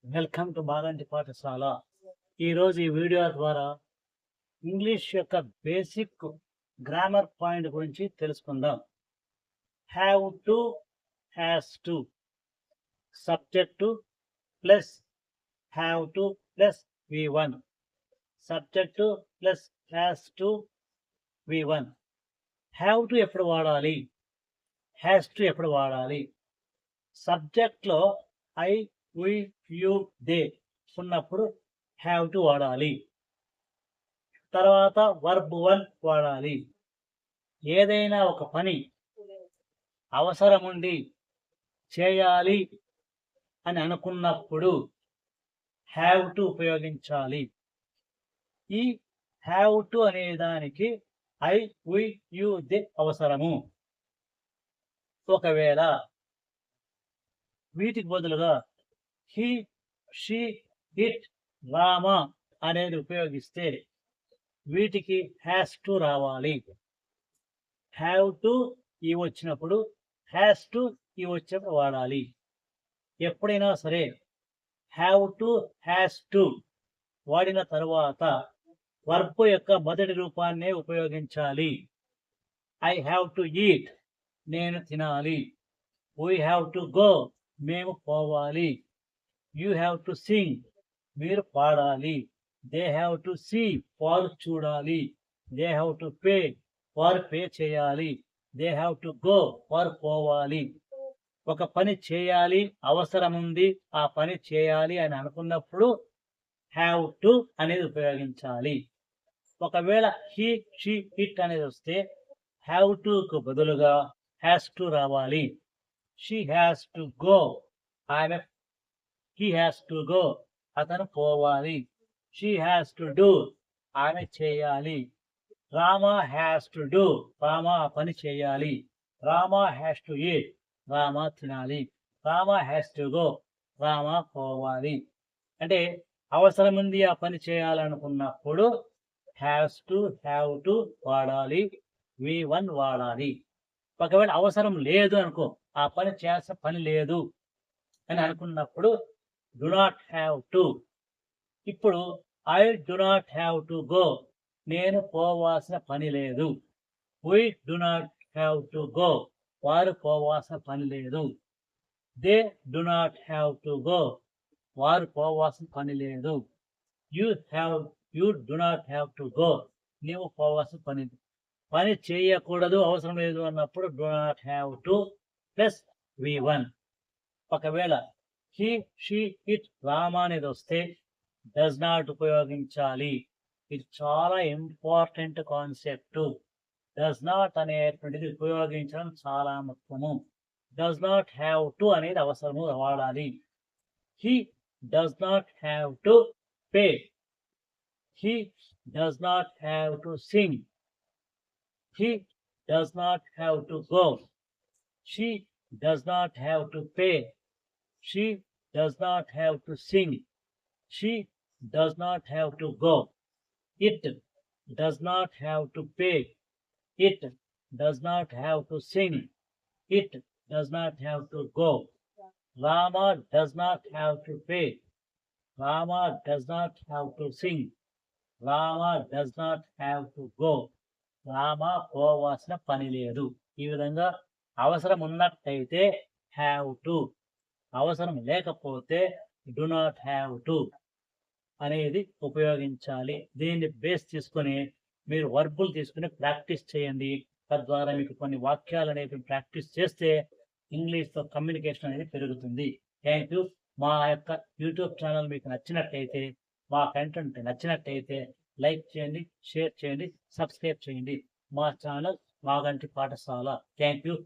Welcome to బాగంటి పాఠశాల. ఈరోజు ఈ వీడియో ద్వారా ఇంగ్లీష్ యొక్క బేసిక్ గ్రామర్ పాయింట్ గురించి తెలుసుకుందాం. Have to, has to, subject plus have to plus V1, subject plus has to V1. Have to ఎప్పుడు వాడాలి, హ్యాస్ టు ఎప్పుడు వాడాలి? సబ్జెక్ట్లో ఐ, వి, యు, దే ఉన్నప్పుడు హ్యావ్ టు వాడాలి. తర్వాత వర్బ్ 1 వాడాలి. ఏదైనా ఒక పని అవసరం ఉండి చేయాలి అని అనుకున్నప్పుడు హ్యావ్ టు ఉపయోగించాలి. ఈ హ్యావ్ టు అనే దానికి ఐ, వి, యు, దే అవసరము. ఒకవేళ వీటికి బదులుగా హీ, షీ, ఇట్, రామ అనేది ఉపయోగిస్తే వీటికి హ్యాస్ టు రావాలి. హ్యావ్ టు ఈ వచ్చినప్పుడు హ్యాస్ టు ఈ వచ్చినప్పుడు వాడాలి. ఎప్పుడైనా సరే హ్యావ్ టు, హ్యాస్ టు వాడిన తరువాత వర్బ్ యొక్క మొదటి రూపాన్నే ఉపయోగించాలి. ఐ హ్యావ్ టు ఈట్, నేను తినాలి. వీ హ్యావ్ టు గో, మేము పోవాలి. యూ హ్యావ్ టు సింగ్, మీరు పాడాలి. దే హ్యావ్ టు సీ, వారు చూడాలి. దే హ్యావ్ టు పే, వారు పే చేయాలి. దే హ్యావ్ టు గో, వారు పోవాలి. ఒక పని చేయాలి, అవసరం ఉంది, ఆ పని చేయాలి అని అనుకున్నప్పుడు హ్యావ్ టు అనేది ఉపయోగించాలి. ఒకవేళ హీ, షీ, ఇట్ అనేది వస్తే హ్యావ్ టుకు బదులుగా హ్యాస్ టు రావాలి. షీ హ్యాస్ టు గో, ఆమె హీ హ్యాస్ టు గో, అతను పోవాలి. షీ హ్యాస్ టు డూ, ఆమె చేయాలి. Rama has to do, Rama ఆ పని చేయాలి. Rama has to eat, Rama తినాలి. Rama has to go, Rama పోవాలి. అంటే అవసరం ఉంది ఆ పని చేయాలనుకున్నప్పుడు హ్యాస్ టు, హ్యావ్ టు వాడాలి. V1 వాడాలి. ఒకవేళ అవసరం లేదు అనుకో, ఆ పని చేయాల్సిన పని లేదు అని అనుకున్నప్పుడు డు నాట్ హ్యావ్ టు. ఇప్పుడు I do not have to go, నేను పోవాల్సిన పని లేదు. We do not have to go, వారు పోవాల్సిన పని లేదు. They do not have to go, వారు పోవాల్సిన పని లేదు. You do not have to go, నీవు పోవాల్సిన పని చేయకూడదు, అవసరం లేదు అన్నప్పుడు do not have to plus V1. ఒకవేళ హీ, షీ, ఇట్, రామ అనేది వస్తే డస్ నాట్ ఉపయోగించాలి. ఇది చాలా ఇంపార్టెంట్ కాన్సెప్ట్. డస్ నాట్ అనేటువంటిది ఉపయోగించడం చాలా ముఖ్యము. డస్ నాట్ హ్యావ్ టు అనేది అవసరము వాడాలి. He does not have to pay, he does not have to sing, he does not have to go, she does not have to pay, she does not have to sing, she does not have to go. It does not have to pay. It does not have to sing. It does not have to go. Rama does not have to pay. Rama does not have to sing. Rama does not have to go. Rama పోవాల్సిన పని లేదు. ఈ విధంగా అవసరం ఉన్నట్టయితే have to, అవసరం లేకపోతే do not have to అనేది ఉపయోగించాలి. దీన్ని బేస్ తీసుకొని మీరు వర్బులు తీసుకుని ప్రాక్టీస్ చేయండి. తద్వారా మీకు కొన్ని వాక్యాలు అనేవి ప్రాక్టీస్ చేస్తే ఇంగ్లీష్తో కమ్యూనికేషన్ అనేది పెరుగుతుంది. Thank you. మా యొక్క యూట్యూబ్ ఛానల్ మీకు నచ్చినట్టయితే, మా కంటెంట్ నచ్చినట్టయితే లైక్ చేయండి, షేర్ చేయండి, సబ్స్క్రైబ్ చేయండి. మా ఛానల్ మాగంటి పాఠశాల. Thank you.